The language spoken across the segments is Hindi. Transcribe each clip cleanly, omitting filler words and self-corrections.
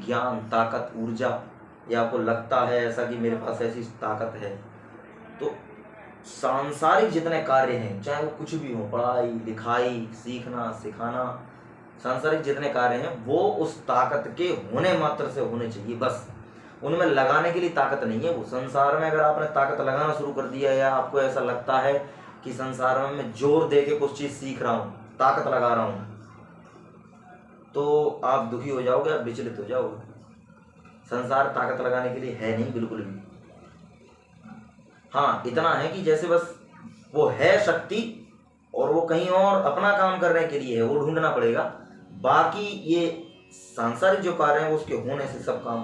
ज्ञान, ताकत, ऊर्जा, या आपको लगता है ऐसा कि मेरे पास ऐसी ताकत है, तो सांसारिक जितने कार्य हैं, चाहे वो कुछ भी हो, पढ़ाई लिखाई, सीखना सिखाना, सांसारिक जितने कार्य हैं वो उस ताकत के होने मात्र से होने चाहिए। बस उनमें लगाने के लिए ताकत नहीं है। वो संसार में अगर आपने ताकत लगाना शुरू कर दिया, या आपको ऐसा लगता है कि संसार में मैं जोर दे के कुछ चीज़ सीख रहा हूँ, ताकत लगा रहा हूँ, तो आप दुखी हो जाओगे, आप विचलित हो जाओगे। संसार ताकत लगाने के लिए है नहीं बिल्कुल भी। हाँ, इतना है कि जैसे बस वो है शक्ति और वो कहीं और अपना काम करने के लिए है, वो ढूंढना पड़ेगा। बाकी ये सांसारिक जो कार्य है उसके होने से सब काम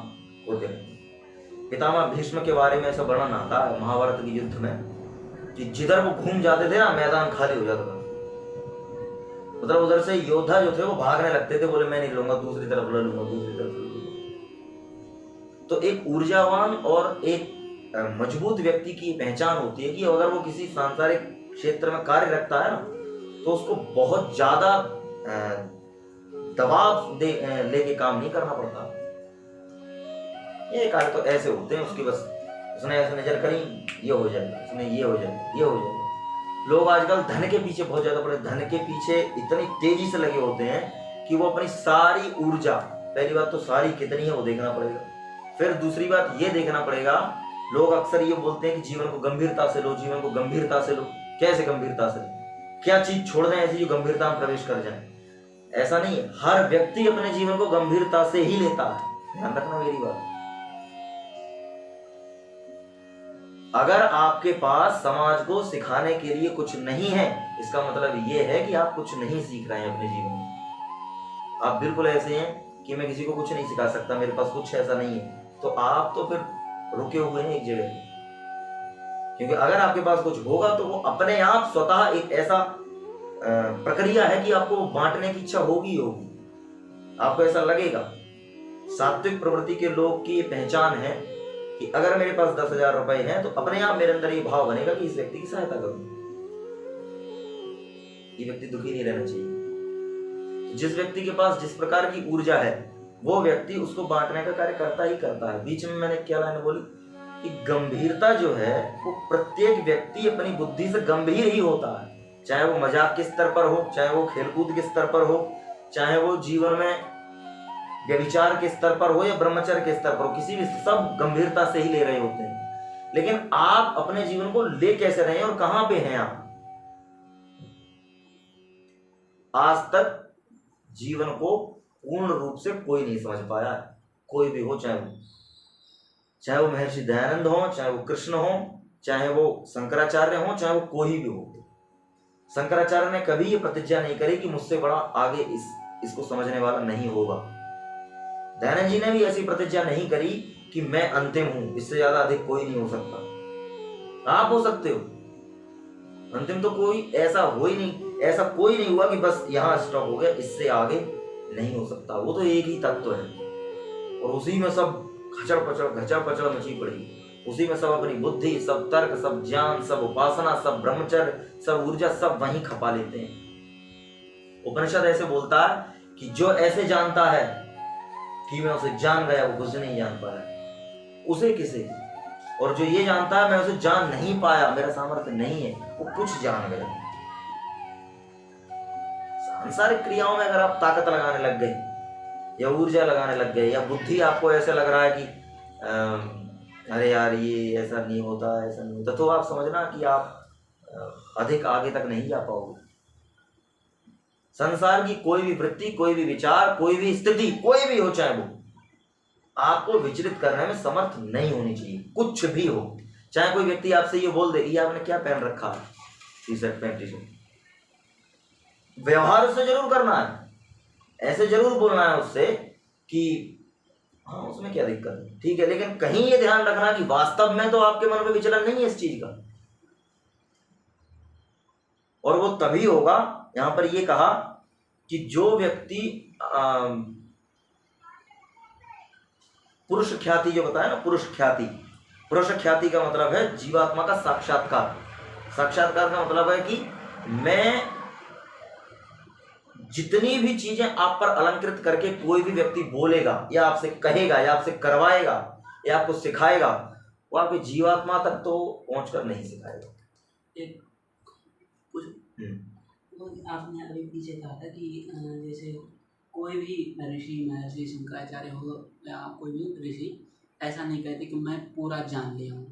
होते रहेंगे। पितामह भीष्म के बारे में ऐसा वर्णन आता है महाभारत के युद्ध में कि जिधर वो घूम जाते थे ना, मैदान खाली हो जाता था। मतलब उधर से योद्धा जो थे वो भागने लगते थे, बोले मैं नहीं लूंगा, दूसरी तरफ ले लूंगा, दूसरी तरफ ले लूंगा। तो एक ऊर्जावान और एक मजबूत व्यक्ति की पहचान होती है कि अगर वो किसी सांसारिक क्षेत्र में कार्य रखता है ना, तो उसको बहुत ज्यादा दबाव लेके काम नहीं करना पड़ता। ये कार्य तो ऐसे होते हैं, उसकी बस उसने ऐसे नजर करी, ये हो जाएगा, उसने ये हो जाएगा, ये हो जाएगा। लोग आजकल धन के पीछे बहुत ज्यादा पड़े, धन के पीछे इतनी तेजी से लगे होते हैं कि वो अपनी सारी ऊर्जा, पहली बात तो सारी कितनी है वो देखना पड़ेगा, फिर दूसरी बात ये देखना पड़ेगा। लोग अक्सर ये बोलते हैं कि जीवन को गंभीरता से लो, जीवन को गंभीरता से लो। कैसे गंभीरता से? क्या चीज छोड़ दें ऐसी जो गंभीरता में प्रवेश कर जाए? ऐसा नहीं है, हर व्यक्ति अपने जीवन को गंभीरता से ही लेता है, ध्यान रखना मेरी बात। अगर आपके पास समाज को सिखाने के लिए कुछ नहीं है, इसका मतलब ये है कि आप कुछ नहीं सीख रहे हैं अपने जीवन में। आप बिल्कुल ऐसे हैं कि मैं किसी को कुछ नहीं सिखा सकता, मेरे पास कुछ ऐसा नहीं है, तो आप तो फिर रुके हुए हैं एक जगह। क्योंकि अगर आपके पास कुछ होगा तो वो अपने आप स्वतः एक ऐसा प्रक्रिया है कि आपको बांटने की इच्छा होगी होगी, आपको ऐसा लगेगा। सात्विक प्रवृत्ति के लोग की पहचान है कि अगर मेरे पास 10,000 रुपए हैं तो अपने आप मेरे अंदर ये भाव बनेगा कि इस व्यक्ति की सहायता करूं। ये व्यक्ति दुखी नहीं रहना चाहिए। जिस व्यक्ति के पास जिस प्रकार की ऊर्जा है वो व्यक्ति उसको बांटने का कार्य करता ही करता है। बीच में मैंने क्या लाइन बोली कि गंभीरता जो है वो प्रत्येक व्यक्ति अपनी बुद्धि से गंभीर ही होता है, चाहे वो मजाक के स्तर पर हो, चाहे वो खेलकूद के स्तर पर हो, चाहे वो जीवन में व्यभिचार के स्तर पर हो या ब्रह्मचर्य के स्तर पर हो, किसी भी, सब गंभीरता से ही ले रहे होते हैं। लेकिन आप अपने जीवन को ले कैसे रहे हैं और कहां पे हैं आप? आज तक जीवन को पूर्ण रूप से कोई नहीं समझ पाया, कोई भी हो, चाहे वो महर्षि दयानंद हो, चाहे वो कृष्ण हो, चाहे वो शंकराचार्य हो, चाहे वो कोई भी हो। शंकराचार्य ने कभी ये प्रतिज्ञा नहीं करी कि मुझसे बड़ा आगे इसको समझने वाला नहीं होगा। दयानंद जी ने भी ऐसी प्रतिज्ञा नहीं करी कि मैं अंतिम हूं, इससे ज्यादा अधिक कोई नहीं हो सकता। आप हो सकते हो, अंतिम तो कोई ऐसा हो ही नहीं, ऐसा कोई नहीं हुआ कि बस यहां स्टॉप हो गया, इससे आगे नहीं हो सकता। वो तो एक ही तत्व है और उसी में सब घचड़ पचड़ मची पड़ी, उसी में सब अपनी बुद्धि, सब तर्क, सब ज्ञान, सब उपासना, सब ब्रह्मचर्य, सब ऊर्जा, सब वहीं खपा लेते हैं। उपनिषद ऐसे बोलता है कि जो ऐसे जानता है कि मैं उसे जान गया, वो कुछ नहीं जान पाया, उसे किसे, और जो ये जानता है मैं उसे जान नहीं पाया, मेरा सामर्थ्य नहीं है, वो कुछ जान गया। सांसारिक क्रियाओं में अगर आप ताकत लगाने लग गए या ऊर्जा लगाने लग गए, या बुद्धि आपको ऐसे लग रहा है कि अरे यार ये ऐसा नहीं होता, ऐसा नहीं होता, तो आप समझना कि आप अधिक आगे तक नहीं जा पाओगे। संसार की कोई भी वृत्ति, कोई भी विचार, कोई भी स्थिति, कोई भी हो चाहे वो, आपको विचलित करने में समर्थ नहीं होनी चाहिए, कुछ भी हो। चाहे कोई व्यक्ति आपसे ये बोल दे ये आपने क्या पहन रखा है, T shirt pant T shirt, व्यवहार उससे जरूर करना है, ऐसे जरूर बोलना है उससे कि हाँ उसमें क्या दिक्कत है, ठीक है, लेकिन कहीं ये ध्यान रखना कि वास्तव में तो आपके मन में विचलन नहीं है इस चीज का। और वो तभी होगा, यहां पर ये कहा कि जो व्यक्ति पुरुष ख्याति जो बताया ना, पुरुष ख्याति का मतलब है जीवात्मा का साक्षात्कार। साक्षात्कार का मतलब है कि मैं जितनी भी चीजें आप पर अलंकृत करके कोई भी व्यक्ति बोलेगा या आपसे कहेगा या आपसे करवाएगा या आपको सिखाएगा, वो आपकी जीवात्मा तक तो पहुंचकर नहीं सिखाएगा। एक कुछ वो आपने अभी पीछे कहा था कि जैसे कोई भी ऋषि महर्षि शंकराचार्य हो या कोई भी ऋषि ऐसा नहीं कहते कि मैं पूरा जान लिया हूँ,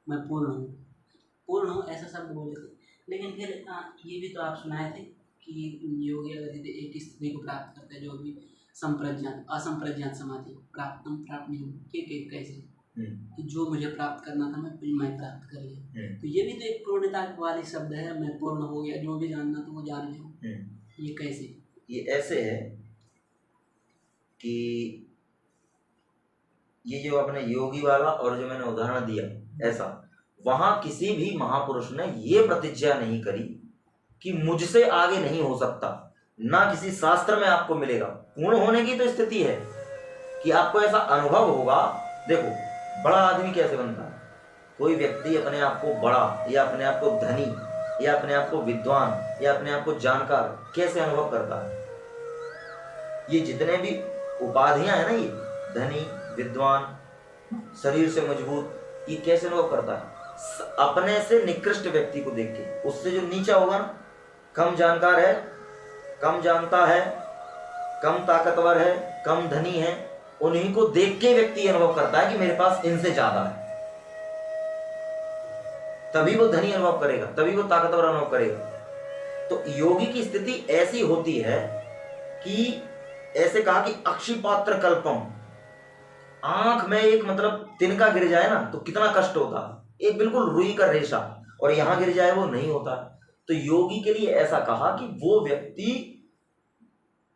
मैं पूर्ण हूँ ऐसा शब्द बोले थे। लेकिन फिर ये भी तो आप सुनाए थे कि योगी अगर यदि एक स्थिति को प्राप्त करता है जो भी संप्रज्ञात असंप्रज्ञात समाधि प्राप्त नहीं हो, ये कैसे कि जो मुझे प्राप्त करना था मैं प्राप्त कर लिया। तो ये भी तो एक पूर्णता वाली शब्द है, मैं पूर्ण हो गया, जो भी जानना था वो जान लिया। ये कैसे? ये ऐसे है कि ये जो अपने योगी वाला और जो मैंने उदाहरण दिया, ऐसा वहां किसी भी महापुरुष ने ये प्रतिज्ञा नहीं करी कि मुझसे आगे नहीं हो सकता, ना किसी शास्त्र में आपको मिलेगा। पूर्ण होने की तो स्थिति है कि आपको ऐसा अनुभव होगा। देखो, बड़ा आदमी कैसे बनता है? कोई व्यक्ति अपने आप को बड़ा या अपने आप को धनी या अपने आप को विद्वान या अपने आप को जानकार कैसे अनुभव करता है? ये जितने भी उपाधियां हैं ना, ये धनी, विद्वान, शरीर से मजबूत, ये कैसे अनुभव करता है? अपने से निकृष्ट व्यक्ति को देख के, उससे जो नीचा होगा ना, कम जानकार है, कम जानता है, कम ताकतवर है, कम धनी है, उन्हीं को देख के व्यक्ति अनुभव करता है कि मेरे पास इनसे ज्यादा है। तभी वो धनी अनुभव करेगा, तभी वो ताकतवर अनुभव करेगा। तो योगी की स्थिति ऐसी होती है कि ऐसे कहा कि अक्षिपात्र कल्पम, आंख में एक मतलब तिनका गिर जाए ना तो कितना कष्ट होता है, एक बिल्कुल रुई का रेशा, और यहां गिर जाए वो नहीं होता। तो योगी के लिए ऐसा कहा कि वो व्यक्ति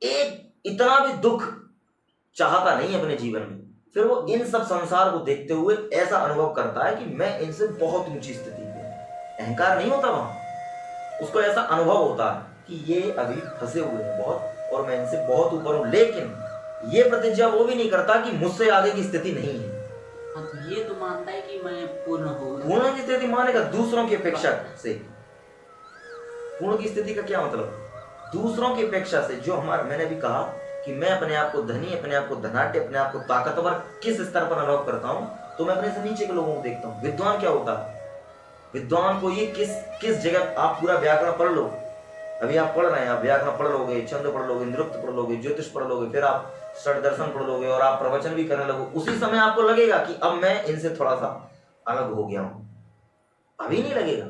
एक इतना भी दुख चाहता नहीं अपने जीवन में, फिर वो इन सब संसार को देखते हुए ऐसा अनुभव करता है कि मैं इनसे बहुत ऊंची स्थिति में। अहंकार नहीं होता वहां, उसको ऐसा अनुभव होता है कि ये अभी फंसे हुए हैं बहुत और मैं इनसे बहुत ऊपर हूं, लेकिन ये प्रतिज्ञा वो भी नहीं करता कि मुझसे आगे की स्थिति नहीं है। हाँ, तो ये तो मानता है कि मैं पूर्ण हूँ। पूर्ण की स्थिति मानेगा दूसरों की अपेक्षा से। पूर्ण की स्थिति का क्या मतलब? दूसरों की अपेक्षा से। जो हमारा, मैंने भी कहा कि मैं अपने आप को धनी, अपने आप को धनाढ्य, अपने आप को ताकतवर किस स्तर पर अनुभव करता हूं, तो मैं अपने से नीचे के लोगों को देखता हूं। विद्वान क्या होता है? विद्वान को ये किस जगह, आप पूरा व्याकरण पढ़ लो, अभी आप पढ़ रहे हैं, आप व्याकरण पढ़ लोगे, छंद पढ़ लोगे, निरुक्त पढ़ लोगे, ज्योतिष पढ़ लोगे, फिर आप षड दर्शन पढ़ लोगे और आप प्रवचन भी करने लगो, उसी समय आपको लगेगा कि अब मैं इनसे थोड़ा सा अलग हो गया हूं। अभी नहीं लगेगा।